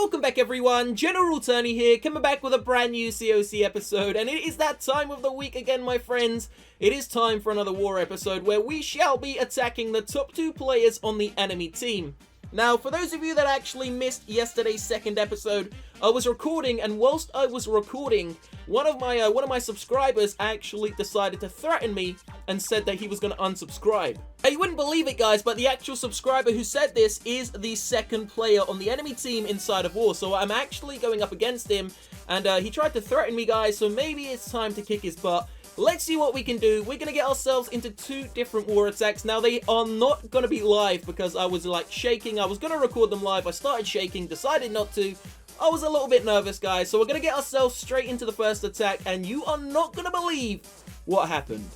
welcome back everyone, General Turney here, coming back with a brand new COC episode, and it is that time of the week again, my friends. It is time for another war episode where we shall be attacking the top 2 players on the enemy team. Now, for those of you that actually missed yesterday's second episode, I was recording, and whilst I was recording, one of my subscribers actually decided to threaten me and said that he was going to unsubscribe. Now, you wouldn't believe it, guys, but the actual subscriber who said this is the second player on the enemy team inside of war, so I'm actually going up against him, and he tried to threaten me, guys, so maybe it's time to kick his butt. Let's see what we can do. We're going to get ourselves into 2 different war attacks. Now, they are not going to be live because I was, like, shaking. I was going to record them live. I started shaking, decided not to. I was a little bit nervous, guys. So we're going to get ourselves straight into the first attack, and you are not going to believe what happened.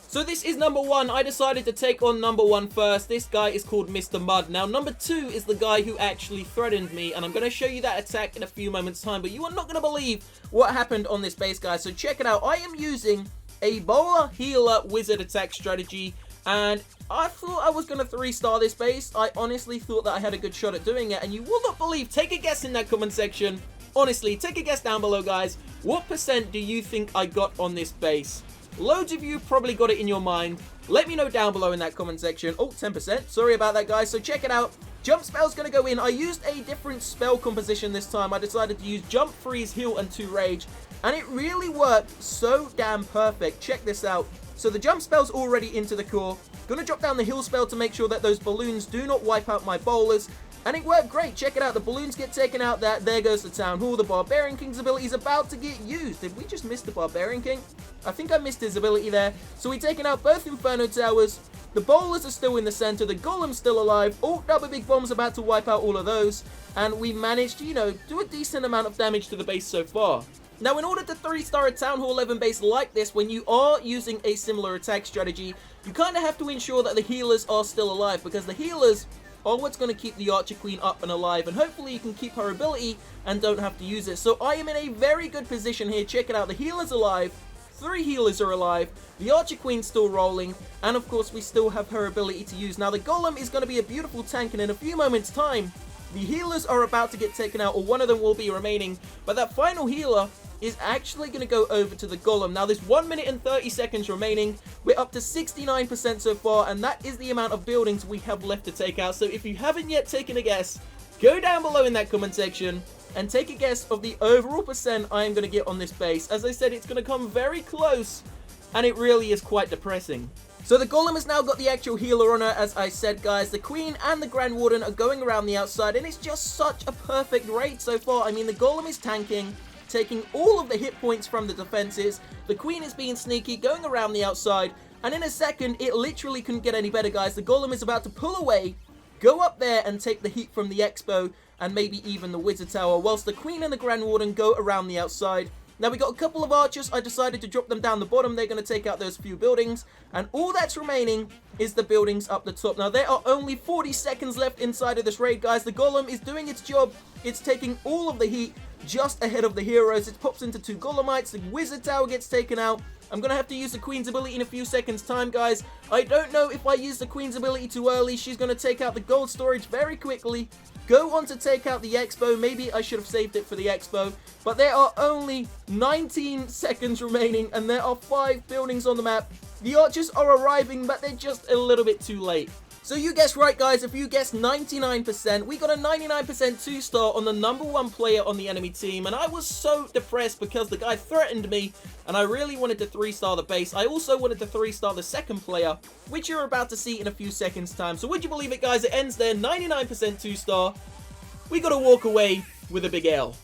So this is number 1. I decided to take on number 1 first. This guy is called Mr. Mud. Now, number 2 is the guy who actually threatened me, and I'm going to show you that attack in a few moments' time, but you are not going to believe what happened on this base, guys. So check it out. I am using a bowler, healer, wizard attack strategy, and I thought I was going to 3-star this base. I honestly thought that I had a good shot at doing it, and you will not believe, take a guess in that comment section. Honestly, take a guess down below, guys. What percent do you think I got on this base? Loads of you probably got it in your mind. Let me know down below in that comment section. Oh, 10%. Sorry about that, guys. So check it out. Jump spell's going to go in. I used a different spell composition this time. I decided to use Jump, Freeze, Heal, and 2 Rage. And it really worked so damn perfect. Check this out. So the jump spell's already into the core. Gonna drop down the heal spell to make sure that those balloons do not wipe out my bowlers. And it worked great. Check it out. The balloons get taken out. There goes the Town Hall. The Barbarian King's ability is about to get used. Did we just miss the Barbarian King? I think I missed his ability there. So we've taken out both Inferno Towers. The bowlers are still in the center. The Golem's still alive. Oh, double big bomb's about to wipe out all of those. And we managed to, you know, do a decent amount of damage to the base so far. Now, in order to 3-star a Town Hall 11 base like this, when you are using a similar attack strategy, you kind of have to ensure that the healers are still alive, because the healers are what's going to keep the Archer Queen up and alive, and hopefully you can keep her ability and don't have to use it. So I am in a very good position here. Check it out. The healer's alive. 3 healers are alive. The Archer Queen's still rolling, and of course we still have her ability to use. Now, the Golem is going to be a beautiful tank, and in a few moments' time, the healers are about to get taken out, or one of them will be remaining, but that final healer is actually going to go over to the Golem. Now, there's 1 minute and 30 seconds remaining. We're up to 69% so far, and that is the amount of buildings we have left to take out. So if you haven't yet taken a guess, go down below in that comment section and take a guess of the overall percent I am going to get on this base. As I said, it's going to come very close, and it really is quite depressing. So the Golem has now got the actual healer on her, as I said, guys. The Queen and the Grand Warden are going around the outside, and it's just such a perfect raid so far. I mean, the Golem is tanking, taking all of the hit points from the defenses. The Queen is being sneaky, going around the outside, and in a second, it literally couldn't get any better, guys. The Golem is about to pull away, go up there and take the heat from the Expo, and maybe even the Wizard Tower, whilst the Queen and the Grand Warden go around the outside. Now, we got a couple of archers. I decided to drop them down the bottom. They're going to take out those few buildings, and all that's remaining is the buildings up the top. Now, there are only 40 seconds left inside of this raid, guys. The Golem is doing its job. It's taking all of the heat just ahead of the heroes. It pops into 2 Golemites. The Wizard Tower gets taken out. I'm going to have to use the Queen's ability in a few seconds' time, guys. I don't know if I use the Queen's ability too early. She's going to take out the gold storage very quickly. Go on to take out the Expo. Maybe I should have saved it for the Expo. But there are only 19 seconds remaining, and there are 5 buildings on the map. The archers are arriving, but they're just a little bit too late. So you guessed right, guys. If you guessed 99%, we got a 99% 2-star on the number 1 player on the enemy team. And I was so depressed because the guy threatened me, and I really wanted to 3-star the base. I also wanted to 3-star the second player, which you're about to see in a few seconds' time. So would you believe it, guys? It ends there, 99% 2-star. We got to walk away with a big L.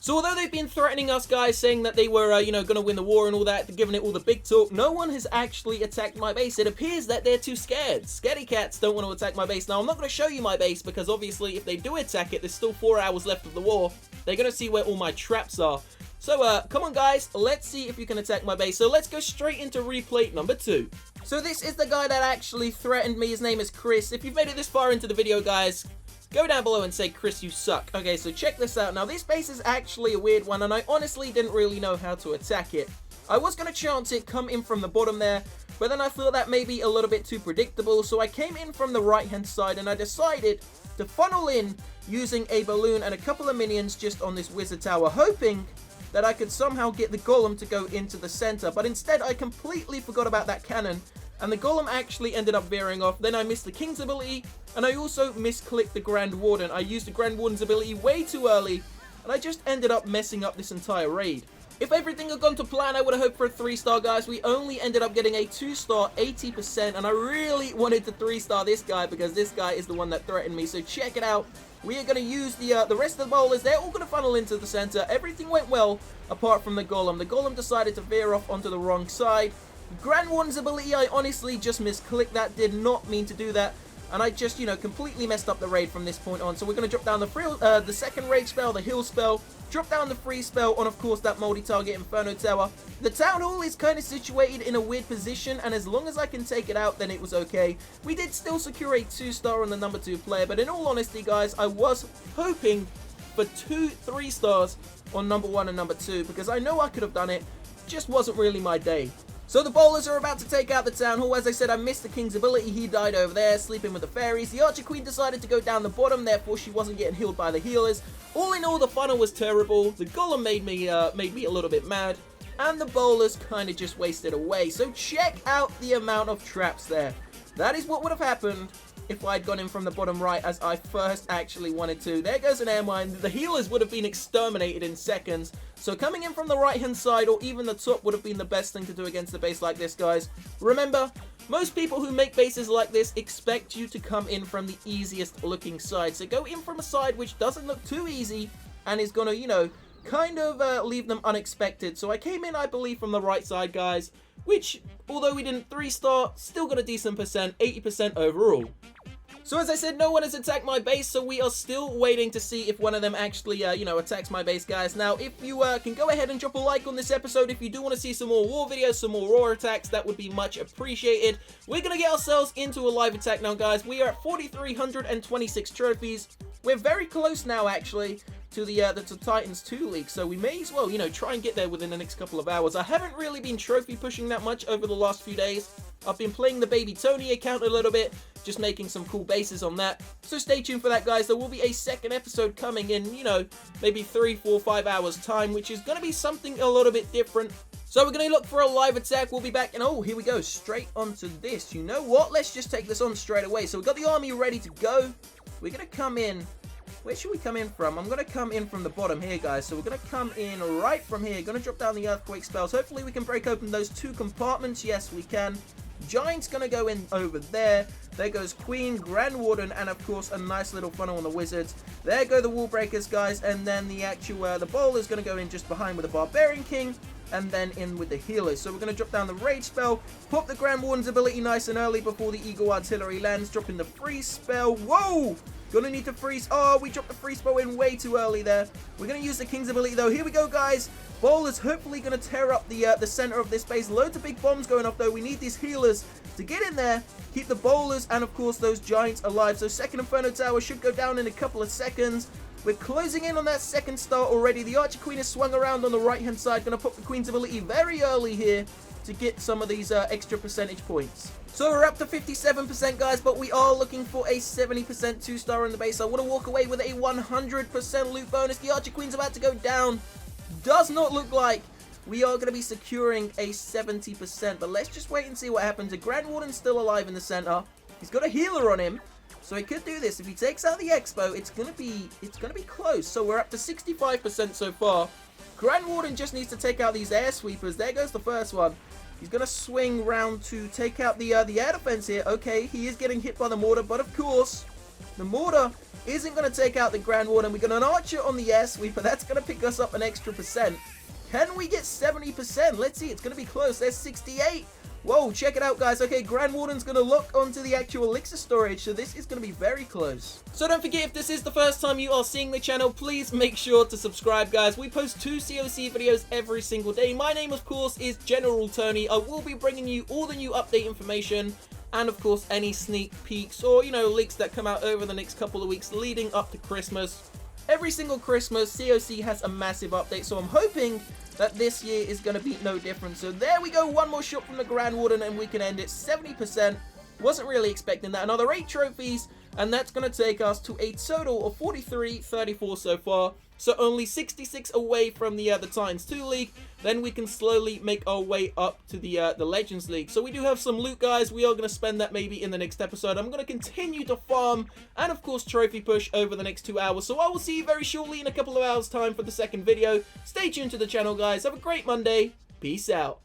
So although they've been threatening us, guys, saying that they were, you know, going to win the war and all that, giving it all the big talk, no one has actually attacked my base. It appears that they're too scared. Scaredy cats don't want to attack my base. Now, I'm not going to show you my base because, obviously, if they do attack it, there's still 4 hours left of the war. They're going to see where all my traps are. So, come on, guys. Let's see if you can attack my base. So, let's go straight into replay number 2. So, this is the guy that actually threatened me. His name is Chris. If you've made it this far into the video, guys, go down below and say, Chris, you suck. Okay, so check this out. Now, this base is actually a weird one, and I honestly didn't really know how to attack it. I was going to chance it, come in from the bottom there, but then I thought that may be a little bit too predictable, so I came in from the right-hand side, and I decided to funnel in using a balloon and a couple of minions just on this wizard tower, hoping that I could somehow get the golem to go into the center. But instead, I completely forgot about that cannon, and the golem actually ended up veering off. Then I missed the king's ability, and I also misclicked the Grand Warden. I used the Grand Warden's ability way too early, and I just ended up messing up this entire raid. If everything had gone to plan, I would have hoped for a 3-star, guys. We only ended up getting a 2-star, 80%, and I really wanted to 3-star this guy because this guy is the one that threatened me. So check it out. We are going to use the rest of the bowlers. They're all going to funnel into the center. Everything went well apart from the golem. The golem decided to veer off onto the wrong side. Grand Warden's ability, I honestly just misclicked that. Did not mean to do that. And I just, completely messed up the raid from this point on. So we're going to drop down the second raid spell, the heal spell. Drop down the free spell on, of course, that multi-target Inferno Tower. The Town Hall is kind of situated in a weird position, and as long as I can take it out, then it was okay. We did still secure a 2-star on the number 2 player, but in all honesty, guys, I was hoping for 3 stars on number 1 and number 2, because I know I could have done it. Just wasn't really my day. So the bowlers are about to take out the Town Hall. As I said, I missed the King's ability. He died over there, sleeping with the fairies. The Archer Queen decided to go down the bottom, therefore she wasn't getting healed by the healers. All in all, the funnel was terrible. The golem made me a little bit mad, and the bowlers kind of just wasted away. So check out the amount of traps there. That is what would have happened if I'd gone in from the bottom right as I first actually wanted to. There goes an air mine. The healers would have been exterminated in seconds. So coming in from the right hand side or even the top would have been the best thing to do against a base like this, guys. Remember, most people who make bases like this expect you to come in from the easiest looking side. So go in from a side which doesn't look too easy and is going to, kind of leave them unexpected. So I came in, I believe, from the right side, guys, which, although we didn't 3-star, still got a decent percent, 80% overall. So as I said, no one has attacked my base, so we are still waiting to see if one of them actually, attacks my base, guys. Now, if you can go ahead and drop a like on this episode, if you do want to see some more war videos, some more raw attacks, that would be much appreciated. We're going to get ourselves into a live attack now, guys. We are at 4,326 trophies. We're very close now, actually, to the Titans 2 League, so we may as well, try and get there within the next couple of hours. I haven't really been trophy pushing that much over the last few days. I've been playing the Baby Tony account a little bit, just making some cool bases on that. So stay tuned for that, guys. There will be a second episode coming in, maybe 3, 4, 5 hours time, which is going to be something a little bit different. So we're going to look for a live attack. We'll be back, and oh, here we go, straight onto this. You know what? Let's just take this on straight away. So we've got the army ready to go. We're going to come in. Where should we come in from? I'm going to come in from the bottom here, guys. So we're going to come in right from here. Going to drop down the earthquake spells. Hopefully we can break open those 2 compartments. Yes, we can. Giant's going to go in over there. There goes Queen, Grand Warden, and of course a nice little funnel on the Wizards. There go the Wall Breakers, guys, and then the the Bowler's going to go in just behind with the Barbarian King, and then in with the Healers. So we're going to drop down the Rage spell, pop the Grand Warden's ability nice and early before the Eagle Artillery lands, dropping the Freeze spell. Whoa! Gonna need to freeze. Oh, we dropped the freeze spell in way too early there. We're gonna use the King's ability though. Here we go, guys. Bowler's hopefully gonna tear up the center of this base. Loads of big bombs going off though. We need these healers to get in there, keep the bowlers and of course those giants alive. So second Inferno Tower should go down in a couple of seconds. We're closing in on that second star already. The Archer Queen is swung around on the right hand side. Gonna pop the Queen's ability very early here to get some of these extra percentage points. So we're up to 57%, guys, but we are looking for a 70% 2-star on the base. I want to walk away with a 100% loot bonus. The Archer Queen's about to go down. Does not look like we are going to be securing a 70%, but let's just wait and see what happens. The Grand Warden's still alive in the center. He's got a healer on him, so he could do this. If he takes out the Expo, it's going to be close. So we're up to 65% so far. Grand Warden just needs to take out these air sweepers. There goes the first one. He's going to swing round to take out the air defense here. Okay, he is getting hit by the mortar, but of course, the mortar isn't going to take out the Grand Warden. We got an archer on the air sweeper. That's going to pick us up an extra percent. Can we get 70%? Let's see. It's going to be close. There's 68. Whoa, check it out, guys. Okay, Grand Warden's going to lock onto the actual elixir storage, so this is going to be very close. So don't forget, if this is the first time you are seeing the channel, please make sure to subscribe, guys. We post 2 COC videos every single day. My name, of course, is General Tony. I will be bringing you all the new update information and, of course, any sneak peeks or, leaks that come out over the next couple of weeks leading up to Christmas. Every single Christmas, COC has a massive update, so I'm hoping that this year is going to be no different. So there we go, one more shot from the Grand Warden and we can end it 70%. Wasn't really expecting that. Another 8 trophies, and that's going to take us to a total of 43-34 so far. So only 66 away from the Titans 2 League. Then we can slowly make our way up to the Legends League. So we do have some loot, guys. We are going to spend that maybe in the next episode. I'm going to continue to farm and, of course, trophy push over the next 2 hours. So I will see you very shortly in a couple of hours' time for the second video. Stay tuned to the channel, guys. Have a great Monday. Peace out.